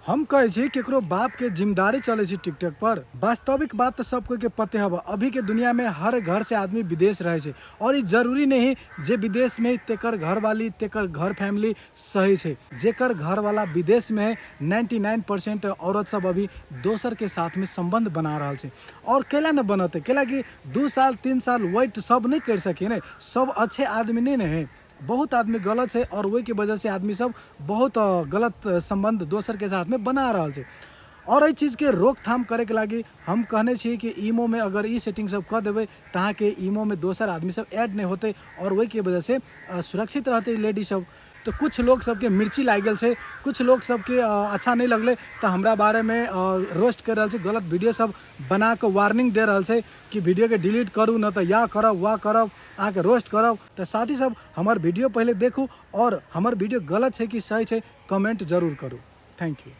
हम कहे छी केकरो बाप के जिम्मेदारी चले छी टिकटॉक पर। वास्तविक बात तो सबको के पते हवा, अभी के दुनिया में हर घर से आदमी विदेश रहे छे और ये जरूरी नहीं जे विदेश में तेकर घर वाली तेकर घर फैमिली सही छे। जेकर घर वाला विदेश में है 99% औरत सब अभी दोसर के साथ में संबंध बना रहा छे। और केला न बनते केला कि 2 साल 3 साल वेट सब नहीं कर सके न, सब अच्छे आदमी नहीं है, बहुत आदमी गलत है और वही की वजह से आदमी सब बहुत गलत संबंध दोसर के साथ में बना रहा है। और ये चीज़ के रोकथाम करे के लगी हम कहने छी कि ईमो में अगर ई सेटिंग सब कर देवे तहाँ के ईमो में दोसर आदमी सब ऐड नहीं होते और वही की वजह से सुरक्षित रहते लेडी सब। तो कुछ लोग सबके मिर्ची लाग गल है, कुछ लोग सबके अच्छा नहीं लगले तो हमरा बारे में रोस्ट कर रहा है, गलत वीडियो सब बना के वार्निंग दे रहा है कि वीडियो के डिलीट करूँ न तो या करब वाह करब आके रोस्ट करब। तो साथी सब हमार वीडियो पहले देखू और हमार वीडियो गलत है कि सही है कमेंट जरूर करूँ। Thank U.